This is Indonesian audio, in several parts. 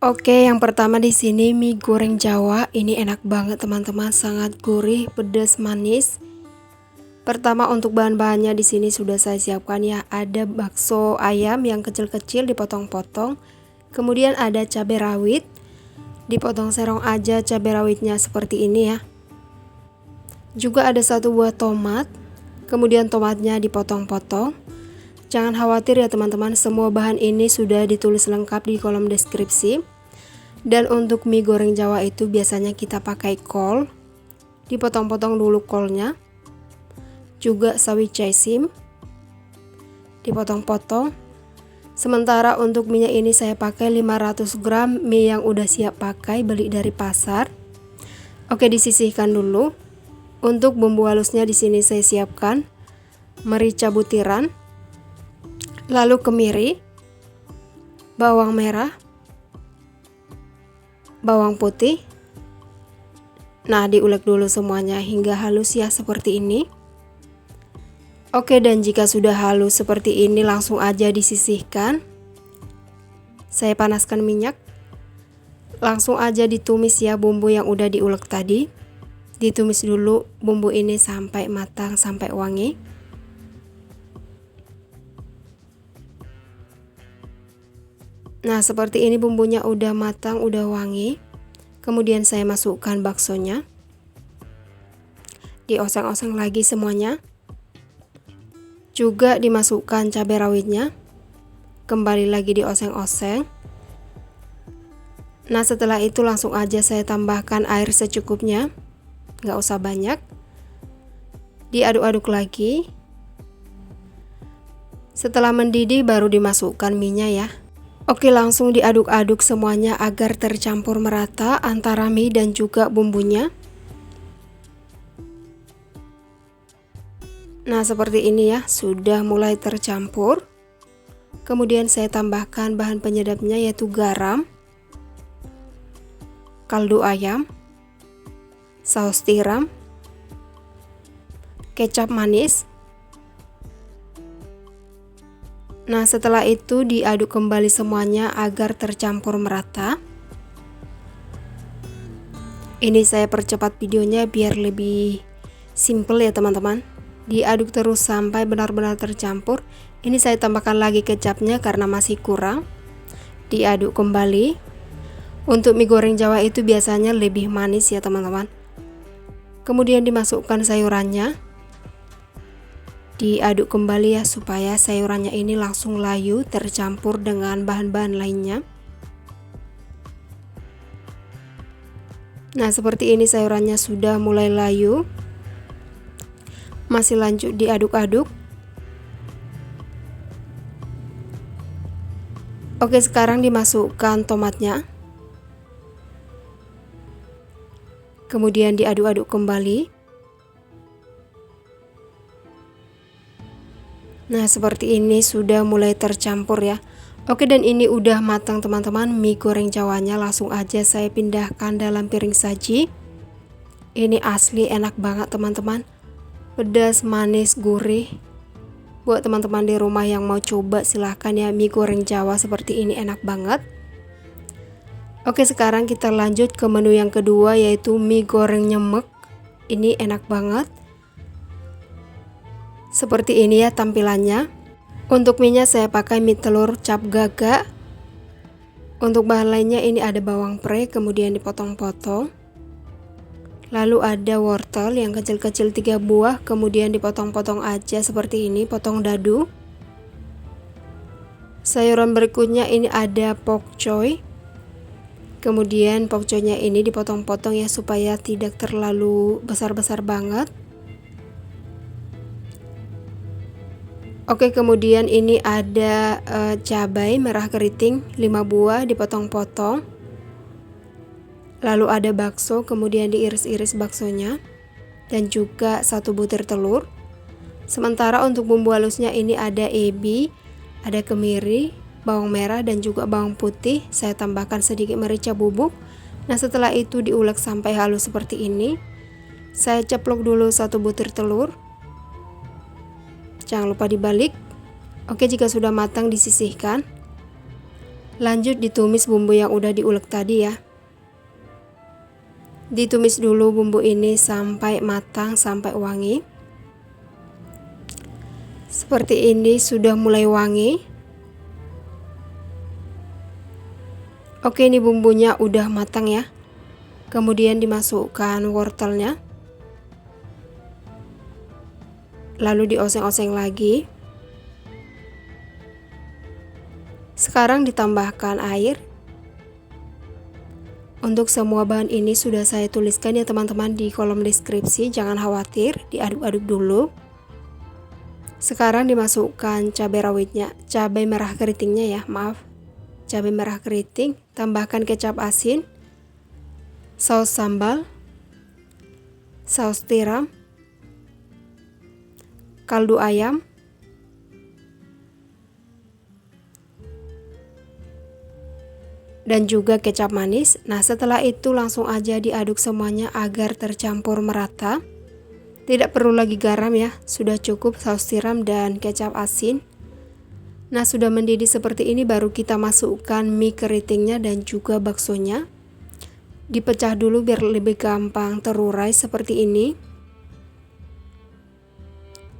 Oke, yang pertama di sini mie goreng Jawa. Ini enak banget teman-teman, sangat gurih, pedas, manis. Pertama untuk bahan-bahannya di sini sudah saya siapkan ya. Ada bakso ayam yang kecil-kecil dipotong-potong. Kemudian ada cabai rawit. Dipotong serong aja cabai rawitnya seperti ini ya. Juga ada 1 buah tomat. Kemudian tomatnya dipotong-potong. Jangan khawatir ya teman-teman, semua bahan ini sudah ditulis lengkap di kolom deskripsi. Dan untuk mie goreng Jawa itu biasanya kita pakai kol. Dipotong-potong dulu kolnya. Juga sawi caisim. Dipotong-potong. Sementara untuk minyak ini saya pakai 500 gram mie yang udah siap pakai, beli dari pasar. Oke, disisihkan dulu. Untuk bumbu halusnya di sini saya siapkan merica butiran, lalu kemiri, bawang merah, bawang putih. Nah, diulek dulu semuanya hingga halus ya seperti ini. Oke, dan jika sudah halus seperti ini langsung aja disisihkan. Saya panaskan minyak. Langsung aja ditumis ya bumbu yang udah diulek tadi. Ditumis dulu bumbu ini sampai matang, sampai wangi. Nah, seperti ini bumbunya udah matang, udah wangi. Kemudian saya masukkan baksonya. Dioseng-oseng lagi semuanya. Juga dimasukkan cabai rawitnya. Kembali lagi dioseng-oseng. Nah, setelah itu langsung aja saya tambahkan air secukupnya. Nggak usah banyak. Diaduk-aduk lagi. Setelah mendidih baru dimasukkan minyak ya. Oke, langsung diaduk-aduk semuanya agar tercampur merata antara mie dan juga bumbunya. Nah, seperti ini ya, sudah mulai tercampur. Kemudian saya tambahkan bahan penyedapnya yaitu garam, kaldu ayam, saus tiram, kecap manis. Nah, setelah itu diaduk kembali semuanya agar tercampur merata. Ini saya percepat videonya biar lebih simple ya teman-teman. Diaduk terus sampai benar-benar tercampur. Ini saya tambahkan lagi kecapnya karena masih kurang. Diaduk kembali. Untuk mie goreng Jawa itu biasanya lebih manis ya teman-teman. Kemudian dimasukkan sayurannya. Diaduk kembali ya supaya sayurannya ini langsung layu tercampur dengan bahan-bahan lainnya. Nah, seperti ini sayurannya sudah mulai layu. Masih lanjut diaduk-aduk. Oke, sekarang dimasukkan tomatnya. Kemudian diaduk-aduk kembali. Nah, seperti ini sudah mulai tercampur ya. Oke, dan ini udah matang teman-teman. Mie goreng Jawanya langsung aja saya pindahkan dalam piring saji. Ini asli enak banget teman-teman. Pedas, manis, gurih. Buat teman-teman di rumah yang mau coba silahkan ya, mie goreng Jawa seperti ini enak banget. Oke, sekarang kita lanjut ke menu yang kedua yaitu mie goreng nyemek. Ini enak banget. Seperti ini ya tampilannya. Untuk mie-nya saya pakai mie telur cap gagak. Untuk bahan lainnya ini ada bawang pre kemudian dipotong-potong. Lalu ada wortel yang kecil-kecil 3 buah kemudian dipotong-potong aja seperti ini, potong dadu. Sayuran berikutnya ini ada pokcoy. Kemudian pokcoynya ini dipotong-potong ya supaya tidak terlalu besar-besar banget. Oke, kemudian ini ada cabai merah keriting 5 buah dipotong-potong. Lalu ada bakso, kemudian diiris-iris baksonya. Dan juga 1 butir telur. Sementara untuk bumbu halusnya ini ada ebi, ada kemiri, bawang merah dan juga bawang putih. Saya tambahkan sedikit merica bubuk. Nah, setelah itu diulek sampai halus seperti ini. Saya ceplok dulu 1 butir telur. Jangan lupa dibalik. Oke, jika sudah matang disisihkan. Lanjut ditumis bumbu yang udah diulek tadi ya. Ditumis dulu bumbu ini sampai matang, sampai wangi. Seperti ini sudah mulai wangi. Oke, ini bumbunya udah matang ya. Kemudian dimasukkan wortelnya. Lalu dioseng-oseng lagi. Sekarang ditambahkan air. Untuk semua bahan ini sudah saya tuliskan ya teman-teman di kolom deskripsi, jangan khawatir, diaduk-aduk dulu. Sekarang dimasukkan cabai rawitnya, cabai merah keritingnya ya, maaf. Cabai merah keriting, tambahkan kecap asin, saus sambal, saus tiram, kaldu ayam, dan juga kecap manis. Nah, setelah itu langsung aja diaduk semuanya agar tercampur merata. Tidak perlu lagi garam ya, sudah cukup saus tiram dan kecap asin. Nah, sudah mendidih seperti ini baru kita masukkan mie keritingnya dan juga baksonya. Dipecah dulu biar lebih gampang terurai seperti ini.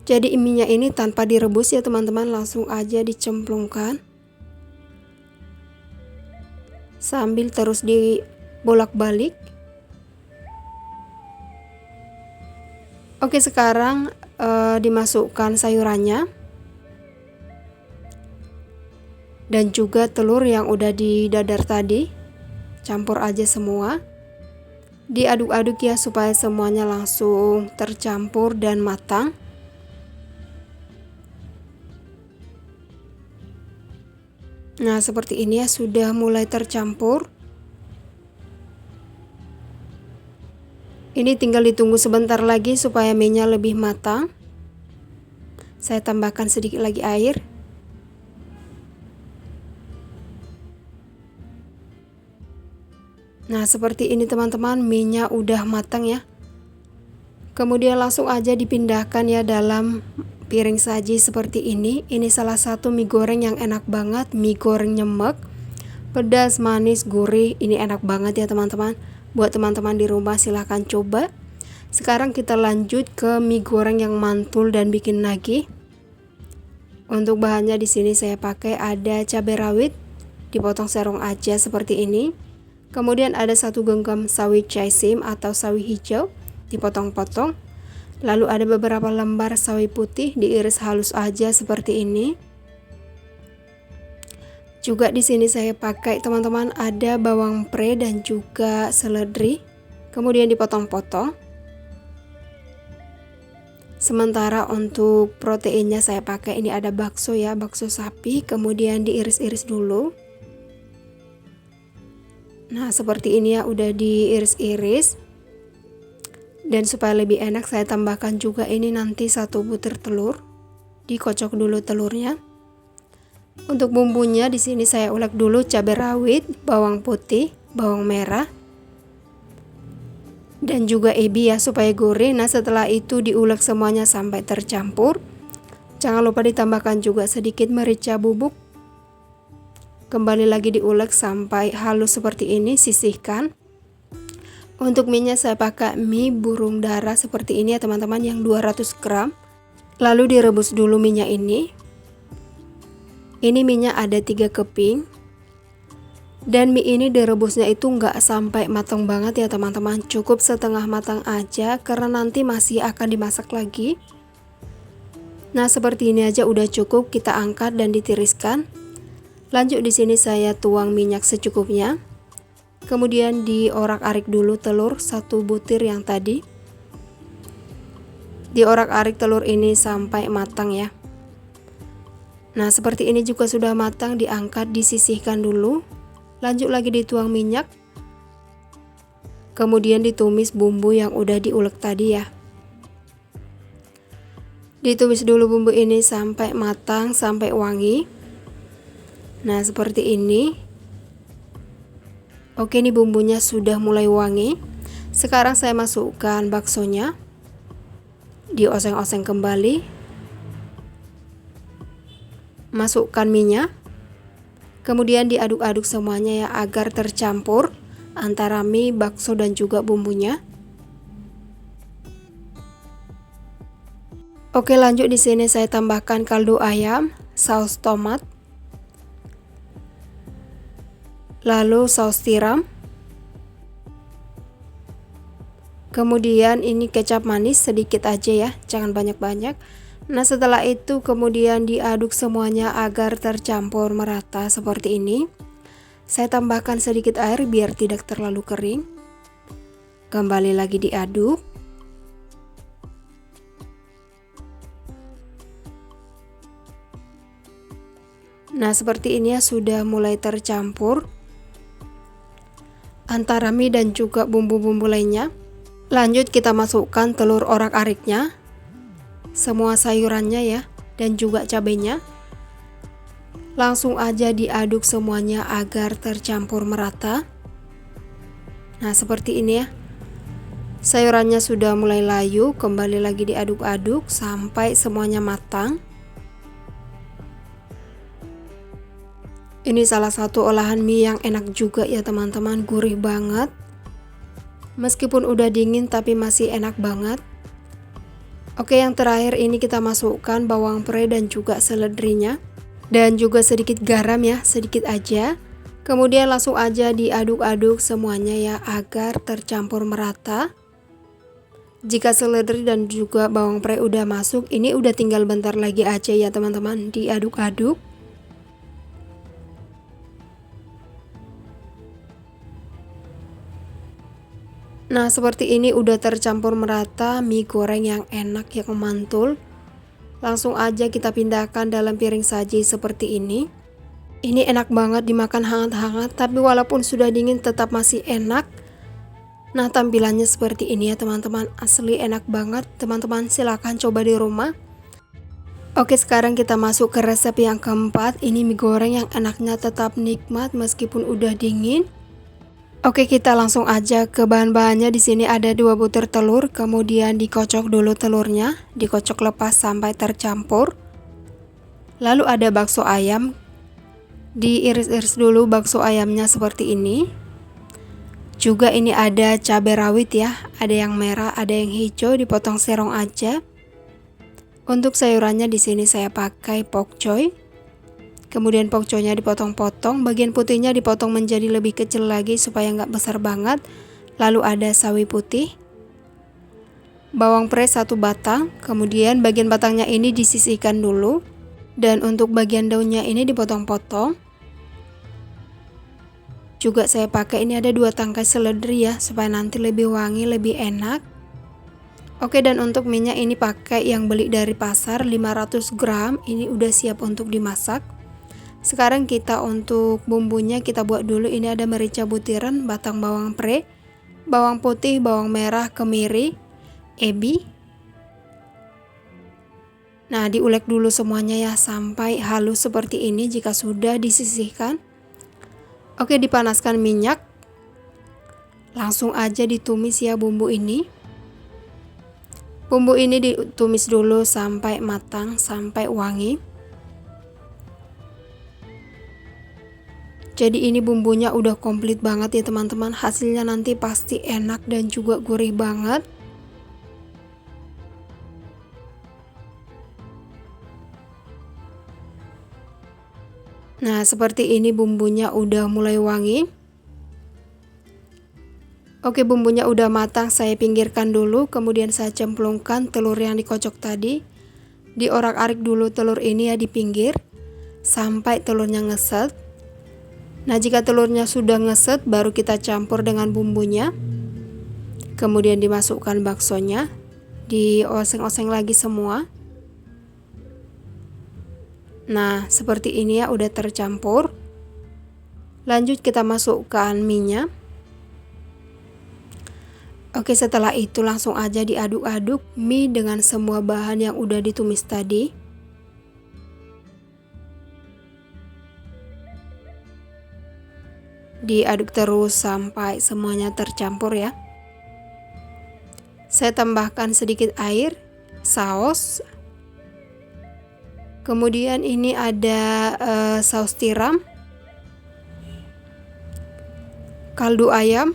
Jadi mie-nya ini tanpa direbus ya teman-teman, langsung aja dicemplungkan. Sambil terus dibolak-balik. Oke, sekarang dimasukkan sayurannya dan juga telur yang udah didadar tadi. Campur aja semua. Diaduk-aduk ya supaya semuanya langsung tercampur dan matang. Nah, seperti ini ya, sudah mulai tercampur. Ini tinggal ditunggu sebentar lagi supaya mie-nya lebih matang. Saya tambahkan sedikit lagi air. Nah, seperti ini teman-teman, mie-nya udah matang ya. Kemudian langsung aja dipindahkan ya dalam piring saji seperti ini. Ini salah satu mie goreng yang enak banget, mie goreng nyemek, pedas, manis, gurih. Ini enak banget ya teman-teman. Buat teman-teman di rumah silahkan coba. Sekarang kita lanjut ke mie goreng yang mantul dan bikin nagih. Untuk bahannya di sini saya pakai ada cabai rawit, dipotong serong aja seperti ini. Kemudian ada 1 genggam sawi caisim atau sawi hijau, dipotong-potong. Lalu ada beberapa lembar sawi putih diiris halus aja seperti ini. Juga di sini saya pakai teman-teman ada bawang pre dan juga seledri. Kemudian dipotong-potong. Sementara untuk proteinnya saya pakai ini ada bakso ya, bakso sapi, kemudian diiris-iris dulu. Nah, seperti ini ya, udah diiris-iris. Dan supaya lebih enak saya tambahkan juga ini nanti 1 butir telur. Dikocok dulu telurnya. Untuk bumbunya di sini saya ulek dulu cabai rawit, bawang putih, bawang merah, dan juga ebi ya supaya gurih. Nah, setelah itu diulek semuanya sampai tercampur. Jangan lupa ditambahkan juga sedikit merica bubuk. Kembali lagi diulek sampai halus seperti ini, sisihkan. Untuk mie-nya saya pakai mie burung dara seperti ini ya teman-teman, yang 200 gram. Lalu direbus dulu mie-nya ini. Ini mie-nya ada 3 keping. Dan mie ini direbusnya itu nggak sampai matang banget ya teman-teman, cukup setengah matang aja karena nanti masih akan dimasak lagi. Nah, seperti ini aja udah cukup, kita angkat dan ditiriskan. Lanjut di sini saya tuang minyak secukupnya. Kemudian diorak-arik dulu telur 1 butir yang tadi. Diorak-arik telur ini sampai matang ya. Nah, seperti ini juga sudah matang, diangkat, disisihkan dulu. Lanjut lagi dituang minyak. Kemudian ditumis bumbu yang udah diulek tadi ya. Ditumis dulu bumbu ini sampai matang, sampai wangi. Nah, seperti ini. Oke, ini bumbunya sudah mulai wangi. Sekarang saya masukkan baksonya. Dioseng-oseng kembali. Masukkan minyak. Kemudian diaduk-aduk semuanya ya agar tercampur antara mie, bakso dan juga bumbunya. Oke, lanjut di sini saya tambahkan kaldu ayam, saus tomat, lalu saus tiram. Kemudian ini kecap manis sedikit aja ya, jangan banyak-banyak. Nah, setelah itu kemudian diaduk semuanya agar tercampur merata seperti ini. Saya tambahkan sedikit air biar tidak terlalu kering. Kembali lagi diaduk. Nah, seperti ini ya, sudah mulai tercampur antara mie dan juga bumbu-bumbu lainnya. Lanjut kita masukkan telur orak-ariknya, semua sayurannya ya, dan juga cabenya. Langsung aja diaduk semuanya agar tercampur merata. Nah, seperti ini ya. Sayurannya sudah mulai layu, kembali lagi diaduk-aduk sampai semuanya matang. Ini salah satu olahan mie yang enak juga ya teman-teman, gurih banget. Meskipun udah dingin tapi masih enak banget. Oke, yang terakhir ini kita masukkan bawang pre dan juga seledrinya. Dan juga sedikit garam ya, sedikit aja. Kemudian langsung aja diaduk-aduk semuanya ya agar tercampur merata. Jika seledri dan juga bawang pre udah masuk, ini udah tinggal bentar lagi aja ya teman-teman, diaduk-aduk. Nah, seperti ini udah tercampur merata mie goreng yang enak, yang mantul. Langsung aja kita pindahkan dalam piring saji seperti ini. Ini enak banget dimakan hangat-hangat, tapi walaupun sudah dingin tetap masih enak. Nah, tampilannya seperti ini ya teman-teman, asli enak banget. Teman-teman silahkan coba di rumah. Oke, sekarang kita masuk ke resep yang keempat. Ini mie goreng yang enaknya tetap nikmat meskipun udah dingin. Oke, kita langsung aja ke bahan-bahannya. Di sini ada 2 butir telur, kemudian dikocok dulu telurnya, dikocok lepas sampai tercampur. Lalu ada bakso ayam, diiris-iris dulu bakso ayamnya seperti ini. Juga ini ada cabai rawit ya, ada yang merah, ada yang hijau, dipotong serong aja. Untuk sayurannya di sini saya pakai pokcoy. Kemudian pokcoynya dipotong-potong, bagian putihnya dipotong menjadi lebih kecil lagi supaya nggak besar banget. Lalu ada sawi putih, bawang pre 1 batang, kemudian bagian batangnya ini disisihkan dulu. Dan untuk bagian daunnya ini dipotong-potong. Juga saya pakai ini ada 2 tangkai seledri ya, supaya nanti lebih wangi, lebih enak. Oke, dan untuk minyak ini pakai yang beli dari pasar 500 gram, ini udah siap untuk dimasak. Sekarang kita untuk bumbunya kita buat dulu. Ini ada merica butiran, batang bawang pre, bawang putih, bawang merah, kemiri, ebi. Nah, diulek dulu semuanya ya sampai halus seperti ini. Jika sudah disisihkan. Oke, dipanaskan minyak. Langsung aja ditumis ya bumbu ini. Bumbu ini ditumis dulu sampai matang, sampai wangi. Jadi ini bumbunya udah komplit banget ya teman-teman. Hasilnya nanti pasti enak dan juga gurih banget. Nah, seperti ini bumbunya udah mulai wangi. Oke, bumbunya udah matang, saya pinggirkan dulu. Kemudian saya cemplungkan telur yang dikocok tadi. Diorak-arik dulu telur ini ya di pinggir sampai telurnya ngeset. Nah, jika telurnya sudah ngeset, baru kita campur dengan bumbunya. Kemudian dimasukkan baksonya, dioseng-oseng lagi semua. Nah, seperti ini ya, udah tercampur. Lanjut kita masukkan mie-nya. Oke, setelah itu langsung aja diaduk-aduk mie dengan semua bahan yang udah ditumis tadi. Diaduk terus sampai semuanya tercampur ya. Saya tambahkan sedikit air, saus. Kemudian ini ada saus tiram. kaldu ayam,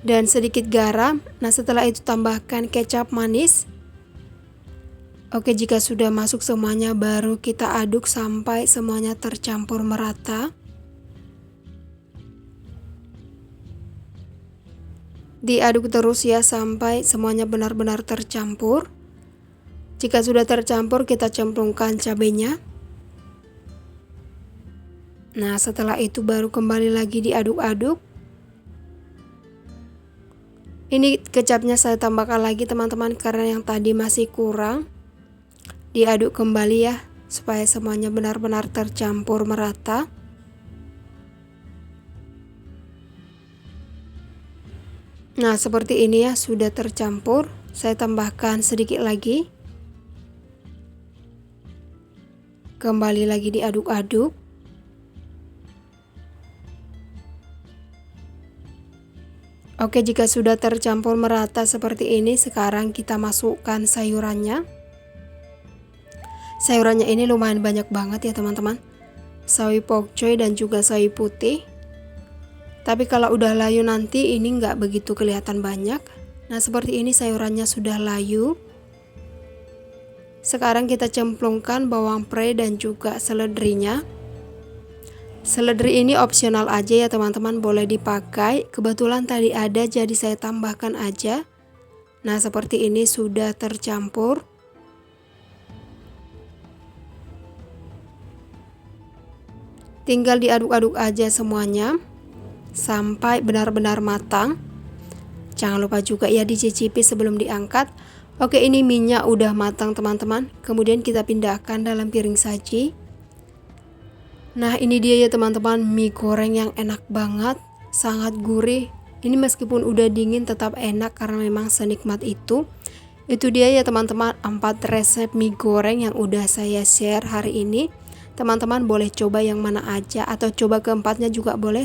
dan sedikit garam. Nah, setelah itu tambahkan kecap manis. Oke, jika sudah masuk semuanya, baru kita aduk sampai semuanya tercampur merata. Diaduk terus ya sampai semuanya benar-benar tercampur. Jika sudah tercampur, kita cemplungkan cabenya. Nah, setelah itu baru kembali lagi diaduk-aduk. Ini kecapnya saya tambahkan lagi teman-teman karena yang tadi masih kurang. Diaduk kembali ya supaya semuanya benar-benar tercampur merata. Nah, seperti ini ya, sudah tercampur. Saya tambahkan sedikit lagi. Kembali lagi diaduk-aduk. Oke, jika sudah tercampur merata seperti ini, sekarang kita masukkan sayurannya. Sayurannya ini lumayan banyak banget ya teman-teman. Sawi pokcoy dan juga sawi putih. Tapi kalau udah layu nanti ini nggak begitu kelihatan banyak. Nah, seperti ini sayurannya sudah layu. Sekarang kita cemplungkan bawang pre dan juga seledrinya. Seledri ini opsional aja ya teman-teman, boleh dipakai. Kebetulan tadi ada jadi saya tambahkan aja. Nah, seperti ini sudah tercampur. Tinggal diaduk-aduk aja semuanya sampai benar-benar matang. Jangan lupa juga ya dicicipi sebelum diangkat. Oke, ini minyak udah matang teman-teman. Kemudian kita pindahkan dalam piring saji. Nah, ini dia ya teman-teman, mie goreng yang enak banget, sangat gurih. Ini meskipun udah dingin tetap enak karena memang senikmat itu. Itu dia ya teman-teman, 4 resep mie goreng yang udah saya share hari ini. Teman-teman boleh coba yang mana aja atau coba keempatnya juga boleh.